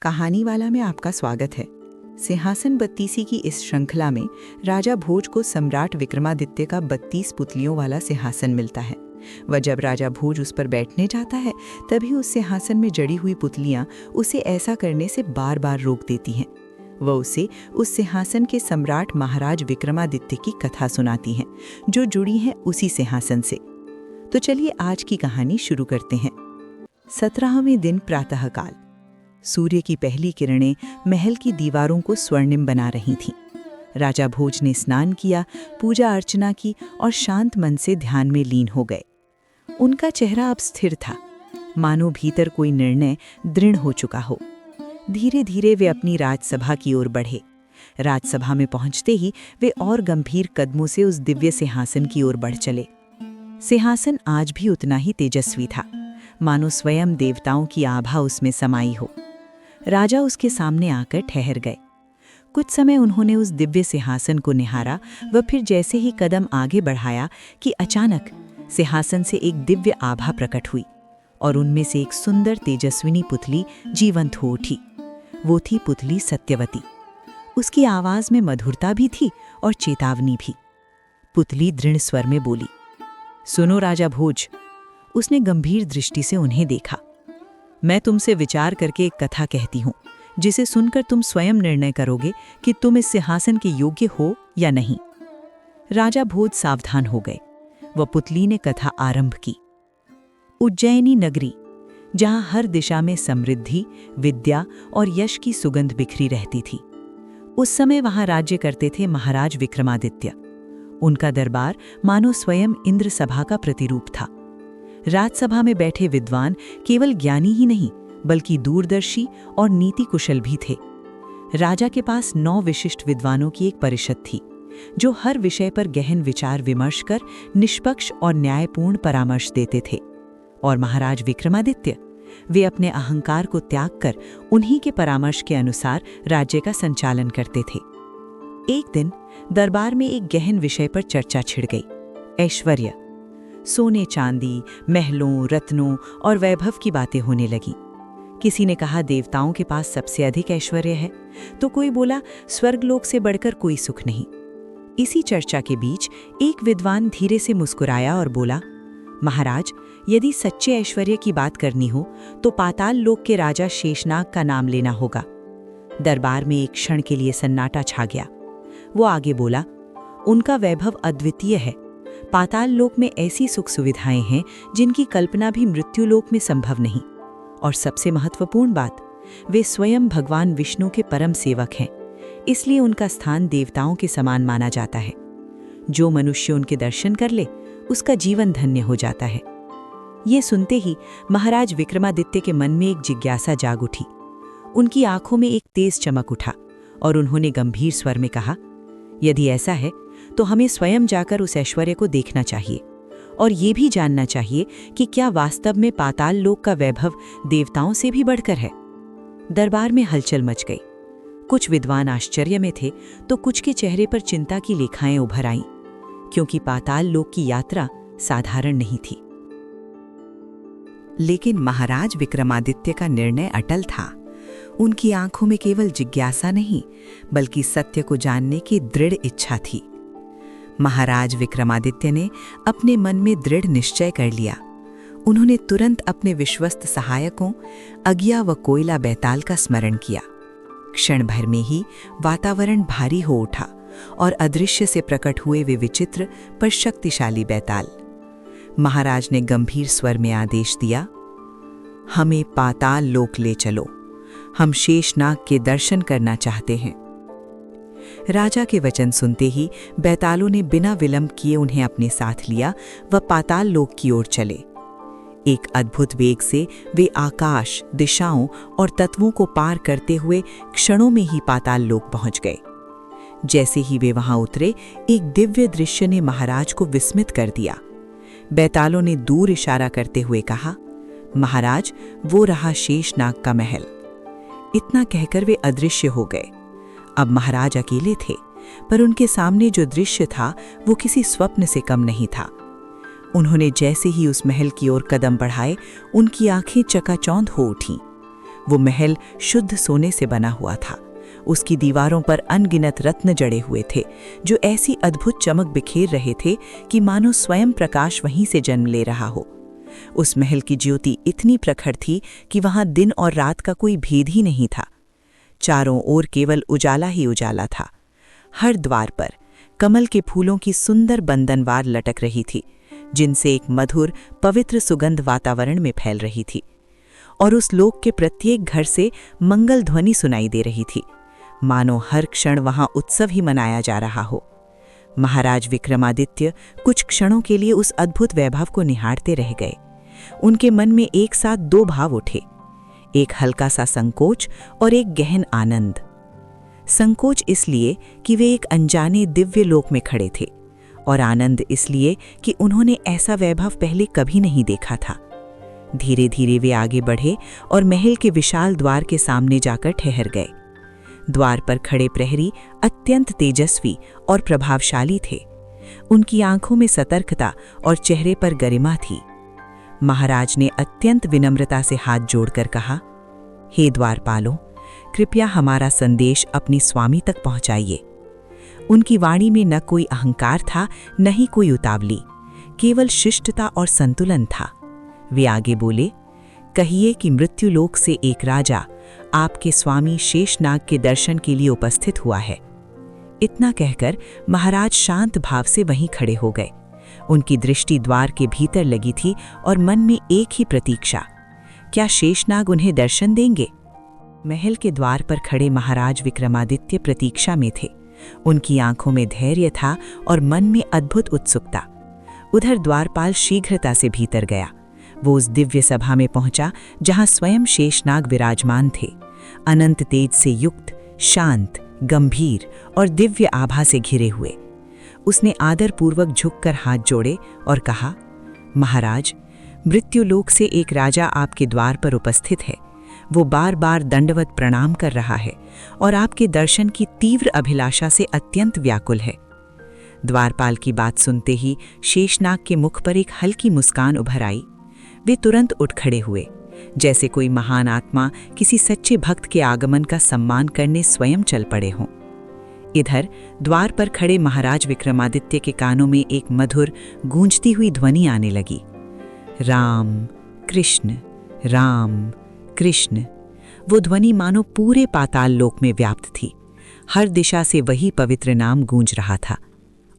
कहानी वाला में आपका स्वागत है। सिंहासन बत्तीसी की इस श्रृंखला में राजा भोज को सम्राट विक्रमादित्य का 32 पुतलियों वाला सिंहासन मिलता है। वह जब राजा भोज उस पर बैठने जाता है तभी उस सिंहासन में जड़ी हुई पुतलियां उसे ऐसा करने से बार बार रोक देती हैं। वह उसे उस सिंहासन के सम्राट महाराज विक्रमादित्य की कथा सुनाती हैं जो जुड़ी हैं उसी सिंहासन से। तो चलिए आज की कहानी शुरू करते हैं। 17वें दिन प्रातःकाल। सूर्य की पहली किरणें महल की दीवारों को स्वर्णिम बना रही थीं। राजा भोज ने स्नान किया, पूजा अर्चना की और शांत मन से ध्यान में लीन हो गए। उनका चेहरा अब स्थिर था, मानो भीतर कोई निर्णय दृढ़ हो चुका हो। धीरे धीरे वे अपनी राजसभा की ओर बढ़े। राजसभा में पहुंचते ही वे और गंभीर कदमों से उस दिव्य सिंहासन की ओर बढ़ चले। सिंहासन आज भी उतना ही तेजस्वी था, मानो स्वयं देवताओं की आभा उसमें समाई हो। राजा उसके सामने आकर ठहर गए। कुछ समय उन्होंने उस दिव्य सिंहासन को निहारा। वह फिर जैसे ही कदम आगे बढ़ाया कि अचानक सिंहासन से एक दिव्य आभा प्रकट हुई और उनमें से एक सुंदर तेजस्विनी पुतली जीवंत हो उठी। वो थी पुतली सत्यवती। उसकी आवाज में मधुरता भी थी और चेतावनी भी। पुतली दृढ़ स्वर में बोली, सुनो राजा भोज। उसने गंभीर दृष्टि से उन्हें देखा। मैं तुमसे विचार करके एक कथा कहती हूँ जिसे सुनकर तुम स्वयं निर्णय करोगे कि तुम इस सिंहासन के योग्य हो या नहीं। राजा भोज सावधान हो गए। वह पुतली ने कथा आरंभ की। उज्जैनी नगरी, जहाँ हर दिशा में समृद्धि, विद्या और यश की सुगंध बिखरी रहती थी। उस समय वहाँ राज्य करते थे महाराज विक्रमादित्य। उनका दरबार मानो स्वयं इंद्र सभा का प्रतिरूप था। राजसभा में बैठे विद्वान केवल ज्ञानी ही नहीं बल्कि दूरदर्शी और नीति कुशल भी थे। राजा के पास 9 विशिष्ट विद्वानों की एक परिषद थी जो हर विषय पर गहन विचार विमर्श कर निष्पक्ष और न्यायपूर्ण परामर्श देते थे। और महाराज विक्रमादित्य, वे अपने अहंकार को त्याग कर उन्हीं के परामर्श के अनुसार राज्य का संचालन करते थे। एक दिन दरबार में एक गहन विषय पर चर्चा छिड़ गई, ऐश्वर्य। सोने चांदी, महलों, रत्नों और वैभव की बातें होने लगी। किसी ने कहा देवताओं के पास सबसे अधिक ऐश्वर्य है, तो कोई बोला स्वर्गलोक से बढ़कर कोई सुख नहीं। इसी चर्चा के बीच एक विद्वान धीरे से मुस्कुराया और बोला, महाराज, यदि सच्चे ऐश्वर्य की बात करनी हो तो पाताल लोक के राजा शेषनाग का नाम लेना होगा। दरबार में एक क्षण के लिए सन्नाटा छा गया। वो आगे बोला, उनका वैभव अद्वितीय है। पाताल लोक में ऐसी सुख सुविधाएं हैं जिनकी कल्पना भी मृत्युलोक में संभव नहीं। और सबसे महत्वपूर्ण बात, वे स्वयं भगवान विष्णु के परम सेवक हैं, इसलिए उनका स्थान देवताओं के समान माना जाता है। जो मनुष्य उनके दर्शन कर ले उसका जीवन धन्य हो जाता है। ये सुनते ही महाराज विक्रमादित्य के मन में एक जिज्ञासा जाग उठी। उनकी आंखों में एक तेज चमक उठा और उन्होंने गंभीर स्वर में कहा, यदि ऐसा है तो हमें स्वयं जाकर उस ऐश्वर्य को देखना चाहिए और ये भी जानना चाहिए कि क्या वास्तव में पाताल लोक का वैभव देवताओं से भी बढ़कर है। दरबार में हलचल मच गई। कुछ विद्वान आश्चर्य में थे तो कुछ के चेहरे पर चिंता की रेखाएं उभर आईं, क्योंकि पाताल लोक की यात्रा साधारण नहीं थी। लेकिन महाराज विक्रमादित्य का निर्णय अटल था। उनकी आंखों में केवल जिज्ञासा नहीं बल्कि सत्य को जानने की दृढ़ इच्छा थी। महाराज विक्रमादित्य ने अपने मन में दृढ़ निश्चय कर लिया। उन्होंने तुरंत अपने विश्वस्त सहायकों अगिया व कोयला बैताल का स्मरण किया। क्षण भर में ही वातावरण भारी हो उठा और अदृश्य से प्रकट हुए वे विचित्र पर शक्तिशाली बैताल। महाराज ने गंभीर स्वर में आदेश दिया, हमें पाताल लोक ले चलो, हम शेषनाग के दर्शन करना चाहते हैं। राजा के वचन सुनते ही बैतालों ने बिना विलंब किए उन्हें अपने साथ लिया व पाताल लोक की ओर चले। एक अद्भुत वेग से वे आकाश, दिशाओं और तत्वों को पार करते हुए क्षणों में ही पाताल लोक पहुंच गए। जैसे ही वे वहां उतरे, एक दिव्य दृश्य ने महाराज को विस्मित कर दिया। बैतालों ने दूर इशारा करते हुए कहा, महाराज, वो रहा शेषनाग का महल। इतना कहकर वे अदृश्य हो गए। अब महाराज अकेले थे, पर उनके सामने जो दृश्य था वो किसी स्वप्न से कम नहीं था। उन्होंने जैसे ही उस महल की ओर कदम बढ़ाए, उनकी आंखें चकाचौंध हो उठीं। वो महल शुद्ध सोने से बना हुआ था। उसकी दीवारों पर अनगिनत रत्न जड़े हुए थे, जो ऐसी अद्भुत चमक बिखेर रहे थे कि मानो स्वयं प्रकाश वहीं से जन्म ले रहा हो। उस महल की ज्योति इतनी प्रखर थी कि वहां दिन और रात का कोई भेद ही नहीं था। चारों ओर केवल उजाला ही उजाला था। हर द्वार पर कमल के फूलों की सुंदर बंधनवार लटक रही थी, जिनसे एक मधुर पवित्र सुगंध वातावरण में फैल रही थी, और उस लोक के प्रत्येक घर से मंगल ध्वनि सुनाई दे रही थी, मानो हर क्षण वहां उत्सव ही मनाया जा रहा हो। महाराज विक्रमादित्य कुछ क्षणों के लिए उस अद्भुत वैभव को निहारते रह गए। उनके मन में एक साथ दो भाव उठे, एक हल्का सा संकोच और एक गहन आनंद। संकोच इसलिए कि वे एक अनजाने दिव्य लोक में खड़े थे, और आनंद इसलिए कि उन्होंने ऐसा वैभव पहले कभी नहीं देखा था। धीरे धीरे वे आगे बढ़े और महल के विशाल द्वार के सामने जाकर ठहर गए। द्वार पर खड़े प्रहरी अत्यंत तेजस्वी और प्रभावशाली थे। उनकी आंखों में सतर्कता और चेहरे पर गरिमा थी। महाराज ने अत्यंत विनम्रता से हाथ जोड़कर कहा, हे द्वारपालों, कृपया हमारा संदेश अपनी स्वामी तक पहुंचाइए। उनकी वाणी में न कोई अहंकार था, न ही कोई उतावली, केवल शिष्टता और संतुलन था। वे आगे बोले, कहिए कि मृत्युलोक से एक राजा आपके स्वामी शेषनाग के दर्शन के लिए उपस्थित हुआ है। इतना कहकर महाराज शांत भाव से वहीं खड़े हो गए। उनकी दृष्टि द्वार के भीतर लगी थी और मन में एक ही प्रतीक्षा, क्या शेषनाग उन्हें दर्शन देंगे? महल के द्वार पर खड़े महाराज विक्रमादित्य प्रतीक्षा में थे। उनकी आंखों में धैर्य था और मन में अद्भुत उत्सुकता। उधर द्वारपाल शीघ्रता से भीतर गया। वो उस दिव्य सभा में पहुंचा जहां स्वयं शेषनाग विराजमान थे, अनंत तेज से युक्त, शांत, गंभीर और दिव्य आभा से घिरे हुए। उसने आदरपूर्वक झुककर हाथ जोड़े और कहा, महाराज, मृत्युलोक से एक राजा आपके द्वार पर उपस्थित है। वो बार बार दंडवत प्रणाम कर रहा है और आपके दर्शन की तीव्र अभिलाषा से अत्यंत व्याकुल है। द्वारपाल की बात सुनते ही शेषनाग के मुख पर एक हल्की मुस्कान उभर आई। वे तुरंत उठ खड़े हुए, जैसे कोई महान आत्मा किसी सच्चे भक्त के आगमन का सम्मान करने स्वयं चल पड़े हों। इधर द्वार पर खड़े महाराज विक्रमादित्य के कानों में एक मधुर गूंजती हुई ध्वनि आने लगी, राम कृष्ण, राम कृष्ण। वो ध्वनि मानो पूरे पाताल लोक में व्याप्त थी। हर दिशा से वही पवित्र नाम गूंज रहा था।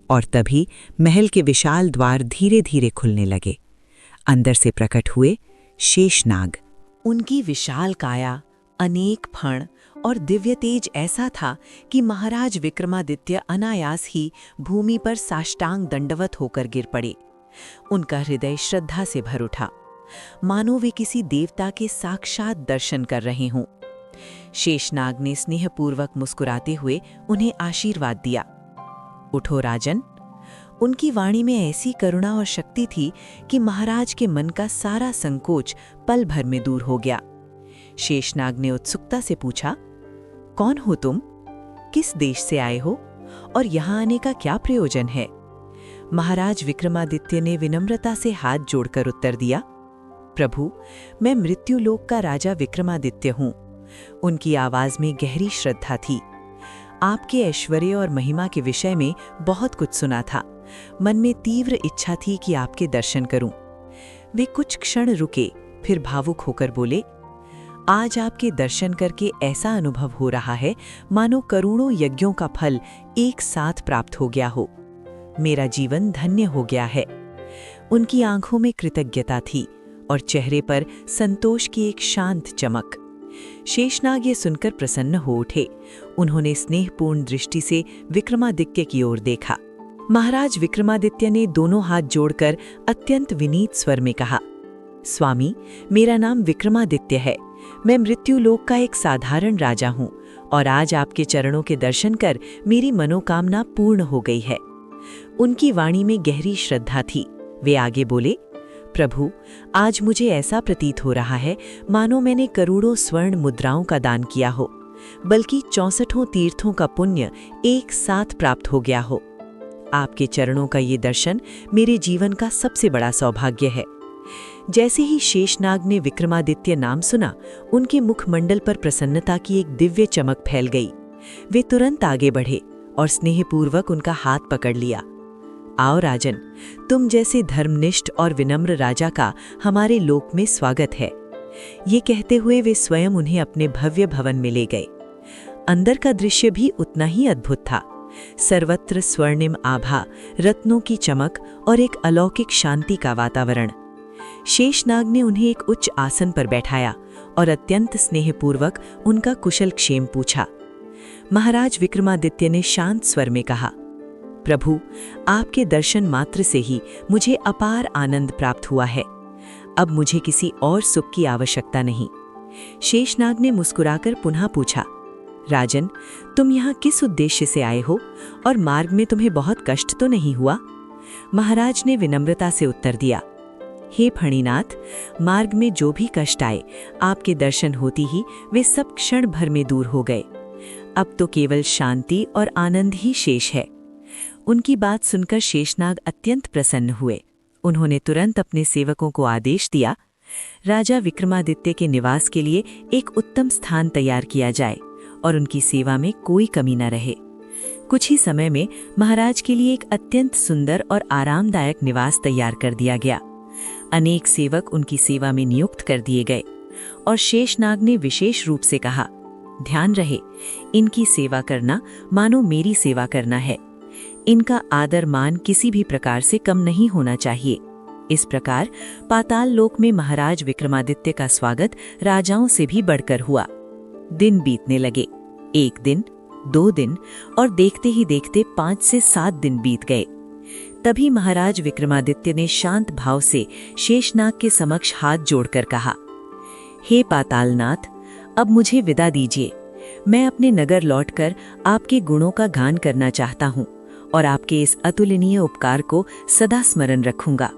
और तभी महल के विशाल द्वार धीरे धीरे खुलने लगे। अंदर से प्रकट हुए शेषनाग। उनकी विशाल काया, अनेक फण और दिव्य तेज ऐसा था कि महाराज विक्रमादित्य अनायास ही भूमि पर साष्टांग दंडवत होकर गिर पड़े। उनका हृदय श्रद्धा से भर उठा, मानो वे किसी देवता के साक्षात दर्शन कर रहे हों। शेषनाग ने स्नेहपूर्वक मुस्कुराते हुए उन्हें आशीर्वाद दिया। उठो राजन। उनकी वाणी में ऐसी करुणा और शक्ति थी कि महाराज के मन का सारा संकोच पल भर में दूर हो गया। शेषनाग ने उत्सुकता से पूछा, कौन हो तुम? किस देश से आए हो? और यहाँ आने का क्या प्रयोजन है? महाराज विक्रमादित्य ने विनम्रता से हाथ जोड़कर उत्तर दिया, प्रभु, मैं मृत्युलोक का राजा विक्रमादित्य हूँ। उनकी आवाज में गहरी श्रद्धा थी। आपके ऐश्वर्य और महिमा के विषय में बहुत कुछ सुना था। मन में तीव्र इच्छा थी कि आपके दर्शन करूं। वे कुछ क्षण रुके, फिर भावुक होकर बोले, आज आपके दर्शन करके ऐसा अनुभव हो रहा है मानो करोड़ों यज्ञों का फल एक साथ प्राप्त हो गया हो। मेरा जीवन धन्य हो गया है। उनकी आंखों में कृतज्ञता थी और चेहरे पर संतोष की एक शांत चमक। शेषनाग ये सुनकर प्रसन्न हो उठे। उन्होंने स्नेहपूर्ण दृष्टि से विक्रमादित्य की ओर देखा। महाराज विक्रमादित्य ने दोनों हाथ जोड़कर अत्यंत विनीत स्वर में कहा, स्वामी, मेरा नाम विक्रमादित्य है। मैं मृत्युलोक का एक साधारण राजा हूँ और आज आपके चरणों के दर्शन कर मेरी मनोकामना पूर्ण हो गई है। उनकी वाणी में गहरी श्रद्धा थी। वे आगे बोले, प्रभु, आज मुझे ऐसा प्रतीत हो रहा है मानो मैंने करोड़ों स्वर्ण मुद्राओं का दान किया हो, बल्कि 64 तीर्थों का पुण्य एक साथ प्राप्त हो गया हो। आपके चरणों का ये दर्शन मेरे जीवन का सबसे बड़ा सौभाग्य है। जैसे ही शेषनाग ने विक्रमादित्य नाम सुना, उनके मुखमंडल पर प्रसन्नता की एक दिव्य चमक फैल गई। वे तुरंत आगे बढ़े और स्नेहपूर्वक उनका हाथ पकड़ लिया। आओ राजन, तुम जैसे धर्मनिष्ठ और विनम्र राजा का हमारे लोक में स्वागत है। ये कहते हुए वे स्वयं उन्हें अपने भव्य भवन में ले गए। अंदर का दृश्य भी उतना ही अद्भुत था। सर्वत्र स्वर्णिम आभा, रत्नों की चमक और एक अलौकिक शांति का वातावरण। शेषनाग ने उन्हें एक उच्च आसन पर बैठाया और अत्यंत स्नेहपूर्वक उनका कुशल क्षेम पूछा। महाराज विक्रमादित्य ने शांत स्वर में कहा, प्रभु, आपके दर्शन मात्र से ही मुझे अपार आनंद प्राप्त हुआ है। अब मुझे किसी और सुख की आवश्यकता नहीं। शेषनाग ने मुस्कुराकर पुनः पूछा, राजन, तुम यहाँ किस उद्देश्य से आए हो और मार्ग में तुम्हें बहुत कष्ट तो नहीं हुआ? महाराज ने विनम्रता से उत्तर दिया, हे फणिनाथ, मार्ग में जो भी कष्ट आए, आपके दर्शन होती ही वे सब क्षण भर में दूर हो गए। अब तो केवल शांति और आनंद ही शेष है। उनकी बात सुनकर शेषनाग अत्यंत प्रसन्न हुए। उन्होंने तुरंत अपने सेवकों को आदेश दिया, राजा विक्रमादित्य के निवास के लिए एक उत्तम स्थान तैयार किया जाए और उनकी सेवा में कोई कमी न रहे। कुछ ही समय में महाराज के लिए एक अत्यंत सुंदर और आरामदायक निवास तैयार कर दिया गया। अनेक सेवक उनकी सेवा में नियुक्त कर दिए गए और शेषनाग ने विशेष रूप से कहा, ध्यान रहे, इनकी सेवा करना मानो मेरी सेवा करना है। इनका आदर मान किसी भी प्रकार से कम नहीं होना चाहिए। इस प्रकार पाताल लोक में महाराज विक्रमादित्य का स्वागत राजाओं से भी बढ़कर हुआ। दिन बीतने लगे। 1 दिन, 2 दिन और देखते ही देखते 5 से 7 दिन बीत गए। तभी महाराज विक्रमादित्य ने शांत भाव से शेषनाग के समक्ष हाथ जोड़कर कहा, हे पातालनाथ, अब मुझे विदा दीजिए। मैं अपने नगर लौटकर आपके गुणों का गान करना चाहता हूँ और आपके इस अतुलनीय उपकार को सदा स्मरण रखूंगा।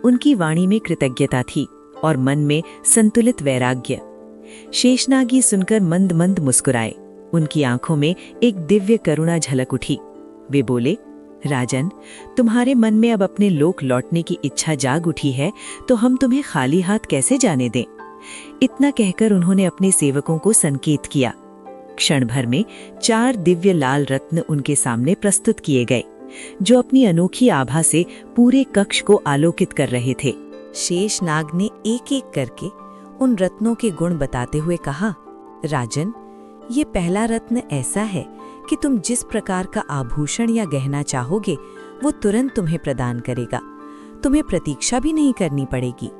उनकी वाणी में कृतज्ञता थी और मन में संतुलित वैराग्य। शेषनाग ये सुनकर मंद मंद मुस्कुराए। उनकी आंखों में एक दिव्य करुणा झलक उठी। वे बोले, राजन, तुम्हारे मन में अब अपने लोक लौटने की इच्छा जाग उठी है, तो हम तुम्हें खाली हाथ कैसे जाने दें। इतना कहकर उन्होंने अपने सेवकों को संकेत किया। क्षण भर में 4 दिव्य लाल रत्न उनके सामने प्रस्तुत किए गए, जो अपनी अनोखी आभा से पूरे कक्ष को आलोकित कर रहे थे। शेषनाग ने एक एक करके उन रत्नों के गुण बताते हुए कहा, राजन, ये पहला रत्न ऐसा है कि तुम जिस प्रकार का आभूषण या गहना चाहोगे वो तुरंत तुम्हें प्रदान करेगा। तुम्हें प्रतीक्षा भी नहीं करनी पड़ेगी।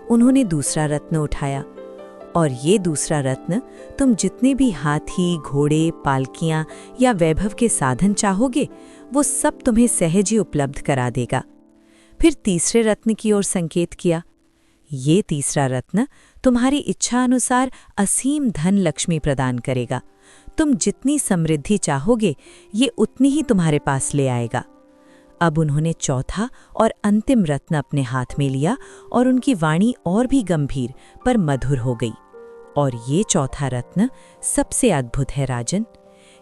उन्होंने दूसरा रत्न उठाया और ये दूसरा रत्न तुम जितने भी हाथी, घोड़े, पालकियां या वैभव के साधन चाहोगे वो सब तुम्हें सहज ही उपलब्ध करा देगा। फिर तीसरे रत्न की ओर संकेत किया। ये तीसरा रत्न तुम्हारी इच्छा अनुसार असीम धन लक्ष्मी प्रदान करेगा। तुम जितनी समृद्धि चाहोगे ये उतनी ही तुम्हारे पास ले आएगा। अब उन्होंने चौथा और अंतिम रत्न अपने हाथ में लिया और उनकी वाणी और भी गंभीर पर मधुर हो गई। और ये चौथा रत्न सबसे अद्भुत है राजन।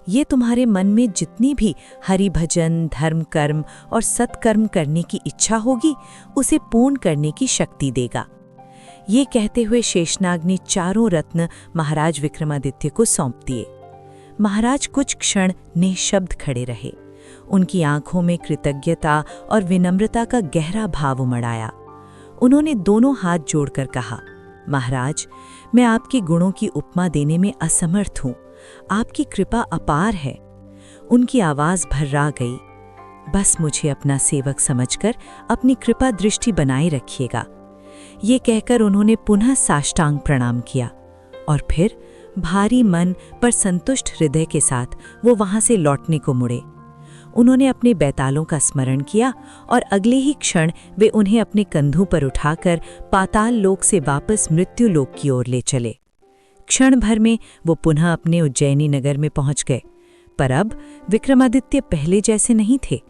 ये तुम्हारे मन में जितनी भी हरि भजन, धर्म कर्म और सत्कर्म करने की इच्छा होगी उसे पूर्ण करने की शक्ति देगा। ये कहते हुए शेषनाग ने चारों रत्न महाराज विक्रमादित्य को सौंप दिए। महाराज कुछ क्षण निःशब्द खड़े रहे। उनकी आंखों में कृतज्ञता और विनम्रता का गहरा भाव उमड़ आया। उन्होंने दोनों हाथ जोड़कर कहा, महाराज, मैं आपके गुणों की उपमा देने में असमर्थ हूँ। आपकी कृपा अपार है। उनकी आवाज भर्रा गई। बस मुझे अपना सेवक समझकर अपनी कृपा दृष्टि बनाए रखिएगा। ये कहकर उन्होंने पुनः साष्टांग प्रणाम किया और फिर भारी मन पर संतुष्ट हृदय के साथ वो वहां से लौटने को मुड़े। उन्होंने अपने बैतालों का स्मरण किया और अगले ही क्षण वे उन्हें अपने कंधों पर उठाकर पाताल लोक से वापस मृत्यु लोक की ओर ले चले। क्षण भर में वो पुनः अपने उज्जैनी नगर में पहुंच गए। पर अब विक्रमादित्य पहले जैसे नहीं थे।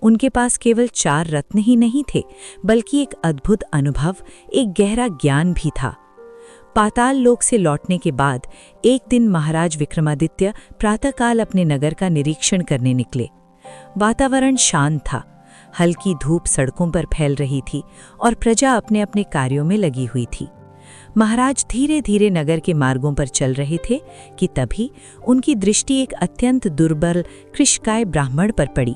उनके पास केवल 4 रत्न ही नहीं थे, बल्कि एक अद्भुत अनुभव, एक गहरा ज्ञान भी था। पाताल लोक से लौटने के बाद एक दिन महाराज विक्रमादित्य प्रातःकाल अपने नगर का निरीक्षण करने निकले। वातावरण शांत था। हल्की धूप सड़कों पर फैल रही थी और प्रजा अपने अपने कार्यों में लगी हुई थी। महाराज धीरे धीरे नगर के मार्गों पर चल रहे थे कि तभी उनकी दृष्टि एक अत्यंत दुर्बल कृषकाय ब्राह्मण पर पड़ी।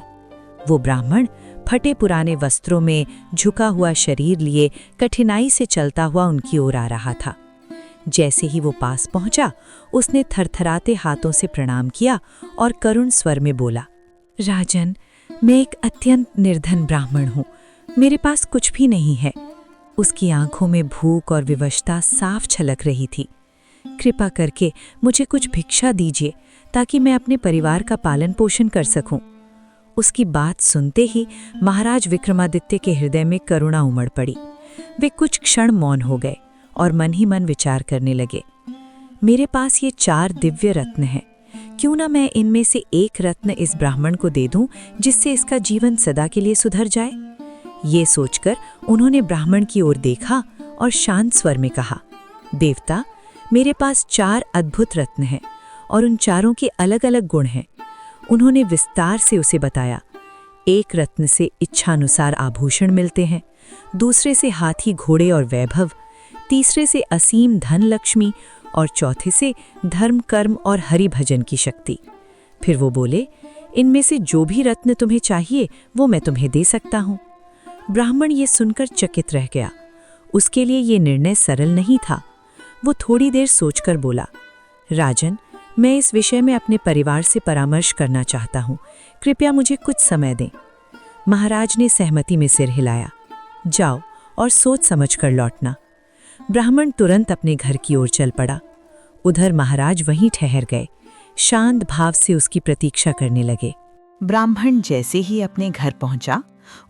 वो ब्राह्मण फटे पुराने वस्त्रों में झुका हुआ शरीर लिए कठिनाई से चलता हुआ उनकी ओर आ रहा था। जैसे ही वो पास पहुंचा, उसने थरथराते हाथों से प्रणाम किया और करुण स्वर में बोला, राजन, मैं एक अत्यंत निर्धन ब्राह्मण हूँ। मेरे पास कुछ भी नहीं है। उसकी आंखों में भूख और विवशता साफ छलक रही थी। कृपा करके मुझे कुछ भिक्षा दीजिए ताकि मैं अपने परिवार का पालन पोषण कर सकूं। उसकी बात सुनते ही महाराज विक्रमादित्य के हृदय में करुणा उमड़ पड़ी। वे कुछ क्षण मौन हो गए और मन ही मन विचार करने लगे। मेरे पास ये 4 दिव्य रत्न हैं। क्यों ना मैं इनमें से एक रत्न इस ब्राह्मण को दे दूं, जिससे इसका जीवन सदा के लिए सुधर जाए। ये सोचकर उन्होंने ब्राह्मण की ओर देखा और शांत स्वर में कहा, देवता, मेरे पास 4 अद्भुत रत्न हैं और उन चारों के अलग अलग गुण हैं। उन्होंने विस्तार से उसे बताया। एक रत्न से इच्छानुसार आभूषण मिलते हैं, दूसरे से हाथी घोड़े और वैभव, तीसरे से असीम धन लक्ष्मी और चौथे से धर्म कर्म और हरि भजन की शक्ति। फिर वो बोले, इनमें से जो भी रत्न तुम्हें चाहिए वो मैं तुम्हें दे सकता हूँ। ब्राह्मण ये सुनकर चकित रह गया। उसके लिए ये निर्णय सरल नहीं था। वो थोड़ी देर सोचकर बोला, राजन, मैं इस विषय में अपने परिवार से परामर्श करना चाहता हूँ। कृपया मुझे कुछ समय दें। महाराज ने सहमति में सिर हिलाया। जाओ और सोच समझकर लौटना। ब्राह्मण तुरंत अपने घर की ओर चल पड़ा। उधर महाराज वहीं ठहर गए, शांत भाव से उसकी प्रतीक्षा करने लगे। ब्राह्मण जैसे ही अपने घर पहुंचा,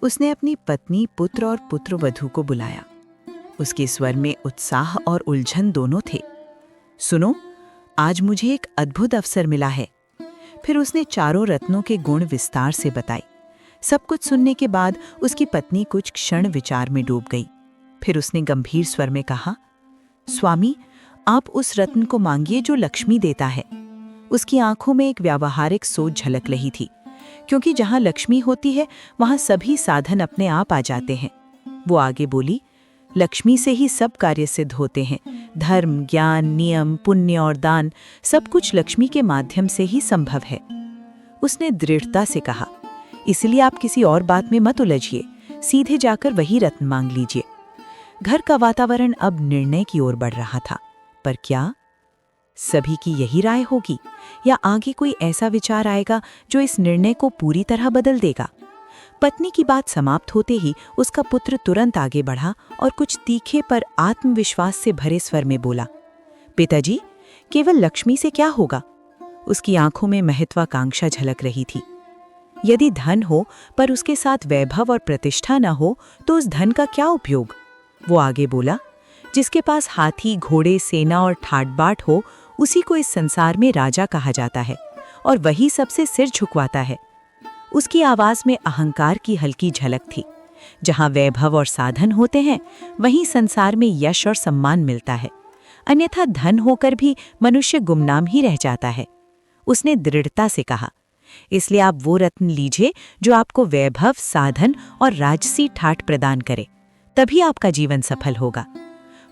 उसने अपनी पत्नी, पुत्र और पुत्रवधू को बुलाया। उसके स्वर में उत्साह और उलझन दोनों थे। सुनो, आज मुझे एक अद्भुत अवसर मिला है। फिर उसने 4 रत्नों के गुण विस्तार से बताए। सब कुछ सुनने के बाद उसकी पत्नी कुछ क्षण विचार में डूब गई। फिर उसने गंभीर स्वर में कहा, स्वामी, आप उस रत्न को मांगिए जो लक्ष्मी देता है। उसकी आंखों में एक व्यावहारिक सोच झलक रही थी, क्योंकि जहां लक्ष्मी होती है वहां सभी साधन अपने आप आ जाते हैं। वो आगे बोली, लक्ष्मी से ही सब कार्य सिद्ध होते हैं। धर्म, ज्ञान, नियम, पुण्य और दान, सब कुछ लक्ष्मी के माध्यम से ही संभव है। उसने दृढ़ता से कहा, इसलिए आप किसी और बात में मत उलझिए, सीधे जाकर वही रत्न मांग लीजिए। घर का वातावरण अब निर्णय की ओर बढ़ रहा था। पर क्या सभी की यही राय होगी या आगे कोई ऐसा विचार आएगा जो इस निर्णय को पूरी तरह बदल देगा? पत्नी की बात समाप्त होते ही उसका पुत्र तुरंत आगे बढ़ा और कुछ तीखे पर आत्मविश्वास से भरे स्वर में बोला, पिताजी, केवल लक्ष्मी से क्या होगा? उसकी आंखों में महत्वाकांक्षा झलक रही थी। यदि धन हो पर उसके साथ वैभव और प्रतिष्ठा न हो तो उस धन का क्या उपयोग? वो आगे बोला, जिसके पास हाथी, घोड़े, सेना और ठाट-बाट हो, उसी को इस संसार में राजा कहा जाता है और वही सबसे सिर झुकवाता है। उसकी आवाज में अहंकार की हल्की झलक थी। जहां वैभव और साधन होते हैं, वहीं संसार में यश और सम्मान मिलता है। अन्यथा धन होकर भी मनुष्य गुमनाम ही रह जाता है। उसने दृढ़ता से कहा, इसलिए आप वो रत्न लीजिए जो आपको वैभव, साधन और राजसी ठाट प्रदान करे, तभी आपका जीवन सफल होगा।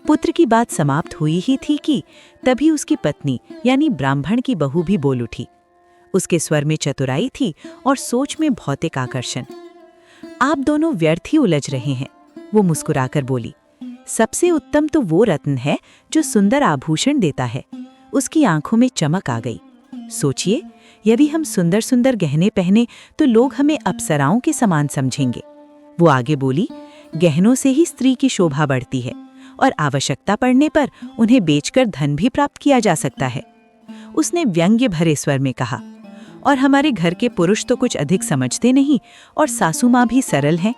पुत्र की बात समाप्त हुई ही थी कि तभी उसकी पत्नी यानी ब्राह्मण की बहू भी बोल उठी। उसके स्वर में चतुराई थी और सोच में भौतिक आकर्षण। आप दोनों व्यर्थ ही उलझ रहे हैं, वो मुस्कुराकर बोली। सबसे उत्तम तो वो रत्न है जो सुंदर आभूषण देता है। उसकी आंखों में चमक आ गई। सोचिए, यदि हम सुंदर सुंदर गहने पहने तो लोग हमें अप्सराओं के समान समझेंगे। वो आगे बोली, गहनों से ही स्त्री की शोभा बढ़ती है और आवश्यकता पड़ने पर उन्हें बेचकर धन भी प्राप्त किया जा सकता है। उसने व्यंग्य भरे स्वर में कहा, और हमारे घर के पुरुष तो कुछ अधिक समझते नहीं और सासू माँ भी सरल हैं।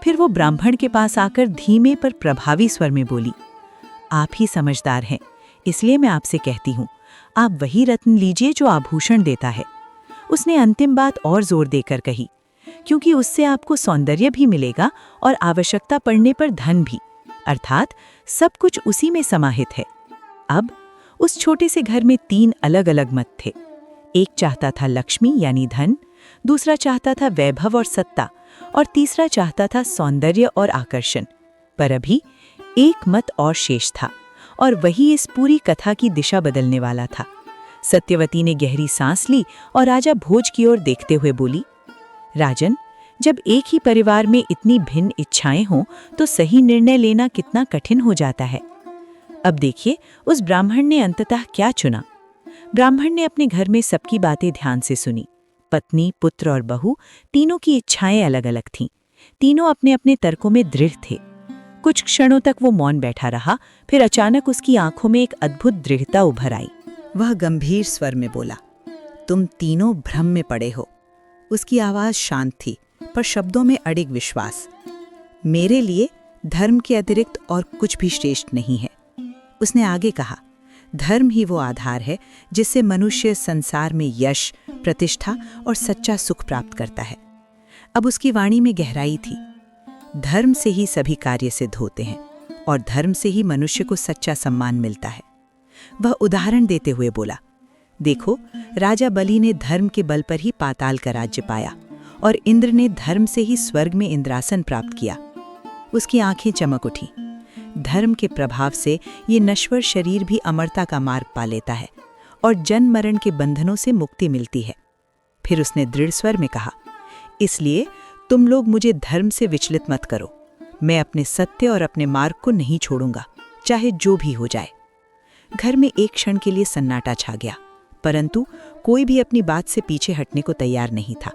फिर वो ब्राह्मण के पास आकर धीमे पर प्रभावी स्वर में बोली, आप ही समझदार हैं, इसलिए मैं आपसे कहती हूँ, आप वही रत्न लीजिए जो आभूषण देता है। उसने अंतिम बात और जोर देकर कही, क्योंकि उससे आपको सौंदर्य भी मिलेगा और आवश्यकता पड़ने पर धन भी, अर्थात सब कुछ उसी में समाहित है। अब उस छोटे से घर में 3 अलग अलग मत थे। एक चाहता था लक्ष्मी यानी धन, दूसरा चाहता था वैभव और सत्ता, और तीसरा चाहता था सौंदर्य और आकर्षण। पर अभी एक मत और शेष था, और वही इस पूरी कथा की दिशा बदलने वाला था। सत्यवती ने गहरी सांस ली और राजा भोज की ओर देखते हुए बोली, राजन, जब एक ही परिवार में इतनी भिन्न इच्छाएं हों तो सही निर्णय लेना कितना कठिन हो जाता है। अब देखिए उस ब्राह्मण ने अंततः क्या चुना। ब्राह्मण ने अपने घर में सबकी बातें ध्यान से सुनी। पत्नी, पुत्र और बहू, तीनों की इच्छाएं अलग अलग थीं। तीनों अपने अपने तर्कों में दृढ़ थे। कुछ क्षणों तक वो मौन बैठा रहा, फिर अचानक उसकी आंखों में एक अद्भुत दृढ़ता उभर आई। वह गंभीर स्वर में बोला, तुम तीनों भ्रम में पड़े हो। उसकी आवाज शांत थी, पर शब्दों में अडिग विश्वास। मेरे लिए धर्म के अतिरिक्त और कुछ भी श्रेष्ठ नहीं है। उसने आगे कहा, धर्म ही वो आधार है जिससे मनुष्य संसार में यश, प्रतिष्ठा और सच्चा सुख प्राप्त करता है। अब उसकी वाणी में गहराई थी। धर्म से ही सभी कार्य सिद्ध होते हैं और धर्म से ही मनुष्य को सच्चा सम्मान मिलता है। वह उदाहरण देते हुए बोला, देखो, राजा बलि ने धर्म के बल पर ही पाताल का राज्य पाया और इंद्र ने धर्म से ही स्वर्ग में इंद्रासन प्राप्त किया। उसकी आंखें चमक उठी। धर्म के प्रभाव से ये नश्वर शरीर भी अमरता का मार्ग पा लेता है और जन्म मरण के बंधनों से मुक्ति मिलती है। फिर उसने दृढ़ स्वर में कहा, इसलिए तुम लोग मुझे धर्म से विचलित मत करो। मैं अपने सत्य और अपने मार्ग को नहीं छोड़ूंगा, चाहे जो भी हो जाए। घर में एक क्षण के लिए सन्नाटा छा गया, परंतु कोई भी अपनी बात से पीछे हटने को तैयार नहीं था।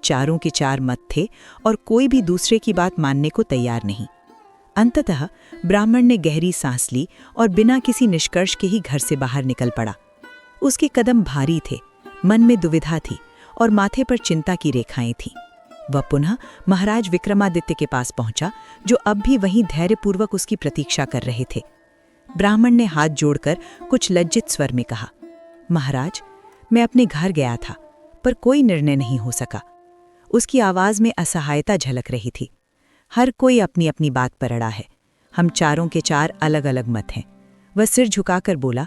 चारों के चार मत थे और कोई भी दूसरे की बात मानने को तैयार नहीं। अंततः ब्राह्मण ने गहरी सांस ली और बिना किसी निष्कर्ष के ही घर से बाहर निकल पड़ा। उसके कदम भारी थे, मन में दुविधा थी और माथे पर चिंता की रेखाएं थीं। वह पुनः महाराज विक्रमादित्य के पास पहुंचा, जो अब भी वहीं धैर्यपूर्वक उसकी प्रतीक्षा कर रहे थे। ब्राह्मण ने हाथ जोड़कर कुछ लज्जित स्वर में कहा, महाराज, मैं अपने घर गया था, पर कोई निर्णय नहीं हो सका। उसकी आवाज में असहायता झलक रही थी। हर कोई अपनी अपनी बात पर अड़ा है। हम चारों के चार अलग अलग मत हैं। वह सिर झुकाकर बोला,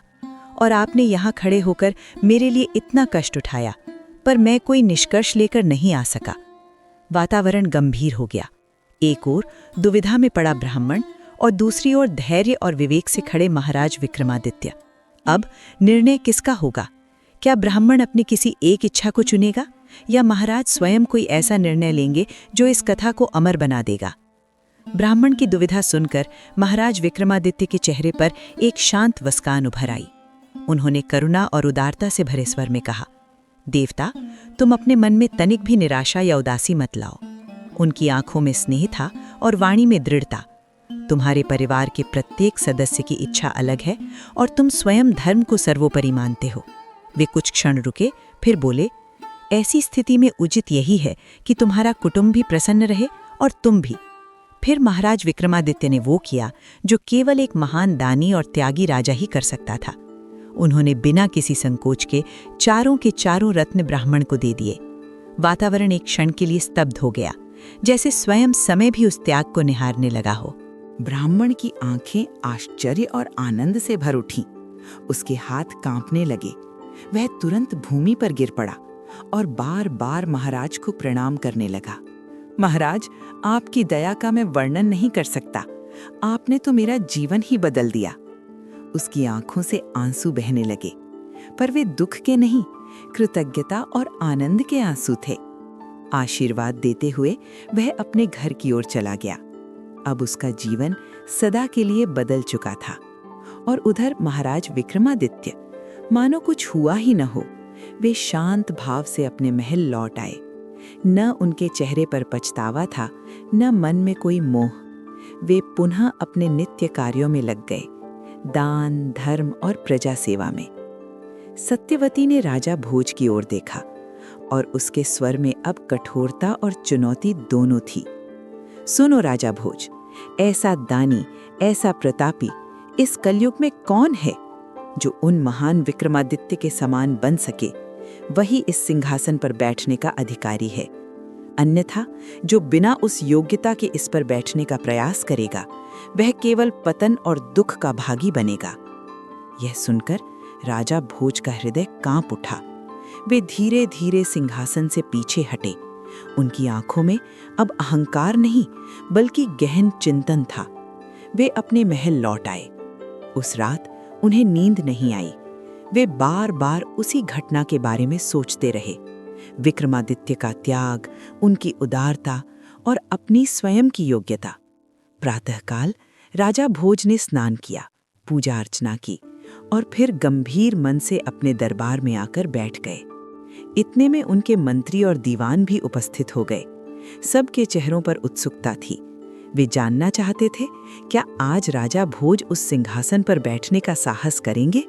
और आपने यहाँ खड़े होकर मेरे लिए इतना कष्ट उठाया, पर मैं कोई निष्कर्ष लेकर नहीं आ सका। वातावरण गंभीर हो गया। एक ओर दुविधा में पड़ा ब्राह्मण और दूसरी ओर धैर्य और विवेक से खड़े महाराज विक्रमादित्य। अब निर्णय किसका होगा? क्या ब्राह्मण अपनी किसी एक इच्छा को चुनेगा या महाराज स्वयं कोई ऐसा निर्णय लेंगे जो इस कथा को अमर बना देगा? ब्राह्मण की दुविधा सुनकर महाराज विक्रमादित्य के चेहरे पर एक शांत मुस्कान उभर आई। उन्होंने करुणा और उदारता से भरे स्वर में कहा, देवता, तुम अपने मन में तनिक भी निराशा या उदासी मत लाओ। उनकी आंखों में स्नेह था और वाणी में दृढ़ता। तुम्हारे परिवार के प्रत्येक सदस्य की इच्छा अलग है और तुम स्वयं धर्म को सर्वोपरि मानते हो। वे कुछ क्षण रुके, फिर बोले, ऐसी स्थिति में उचित यही है कि तुम्हारा कुटुंब भी प्रसन्न रहे और तुम भी। फिर महाराज विक्रमादित्य ने वो किया जो केवल एक महान दानी और त्यागी राजा ही कर सकता था। उन्होंने बिना किसी संकोच के चारों के चारों रत्न ब्राह्मण को दे दिए। वातावरण एक क्षण के लिए स्तब्ध हो गया, जैसे स्वयं समय भी उस त्याग को निहारने लगा हो। ब्राह्मण की आंखें आश्चर्य और आनंद से भर उठीं। उसके हाथ कांपने लगे। वह तुरंत भूमि पर गिर पड़ा और बार बार महाराज को प्रणाम करने लगा। महाराज, आपकी दया का मैं वर्णन नहीं कर सकता। आपने तो मेरा जीवन ही बदल दिया। उसकी आंखों से आंसू बहने लगे, पर वे दुख के नहीं, कृतज्ञता और आनंद के आंसू थे। आशीर्वाद देते हुए वह अपने घर की ओर चला गया। अब उसका जीवन सदा के लिए बदल चुका था। और उधर महाराज विक्रमादित्य, मानो कुछ हुआ ही न हो, वे शांत भाव से अपने महल लौट आए। न उनके चेहरे पर पछतावा था, न मन में कोई मोह। वे पुनः अपने नित्य कार्यों में लग गए, दान, धर्म और प्रजा सेवा में। सत्यवती ने राजा भोज की ओर देखा और उसके स्वर में अब कठोरता और चुनौती दोनों थी। सुनो राजा भोज, ऐसा दानी, ऐसा प्रतापी इस कलयुग में कौन है जो उन महान विक्रमादित्य के समान बन सके? वही इस सिंहासन पर बैठने का अधिकारी है। अन्यथा जो बिना उस योग्यता के इस पर बैठने का प्रयास करेगा, वह केवल पतन और दुख का भागी बनेगा। यह सुनकर राजा भोज का हृदय कांप उठा। वे धीरे धीरे सिंहासन से पीछे हटे। उनकी आंखों में अब अहंकार नहीं बल्कि गहन चिंतन था। वे अपने महल लौट आए। उस रात उन्हें नींद नहीं आई। वे बार बार उसी घटना के बारे में सोचते रहे। विक्रमादित्य का त्याग, उनकी उदारता और अपनी स्वयं की योग्यता। प्रातःकाल राजा भोज ने स्नान किया, पूजा अर्चना की और फिर गंभीर मन से अपने दरबार में आकर बैठ गए। इतने में उनके मंत्री और दीवान भी उपस्थित हो गए। सबके चेहरों पर उत्सुकता थी। वे जानना चाहते थे क्या आज राजा भोज उस सिंहासन पर बैठने का साहस करेंगे।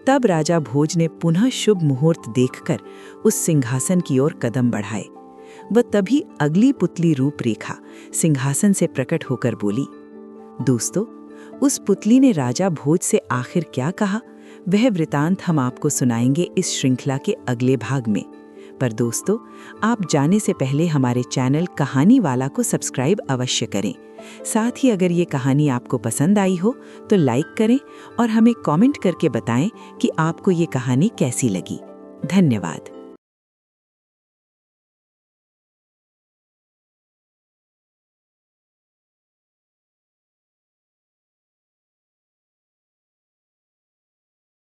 तब राजा भोज ने पुनः शुभ मुहूर्त देखकर उस सिंहासन की ओर कदम बढ़ाए। वह तभी अगली पुतली रूपरेखा सिंहासन से प्रकट होकर बोली। दोस्तों, उस पुतली ने राजा भोज से आखिर क्या कहा, वह वृतांत हम आपको सुनाएंगे इस श्रृंखला के अगले भाग में। पर दोस्तों, आप जाने से पहले हमारे चैनल कहानी वाला को सब्सक्राइब अवश्य करें। साथ ही अगर ये कहानी आपको पसंद आई हो तो लाइक करें और हमें कमेंट करके बताएं कि आपको ये कहानी कैसी लगी। धन्यवाद।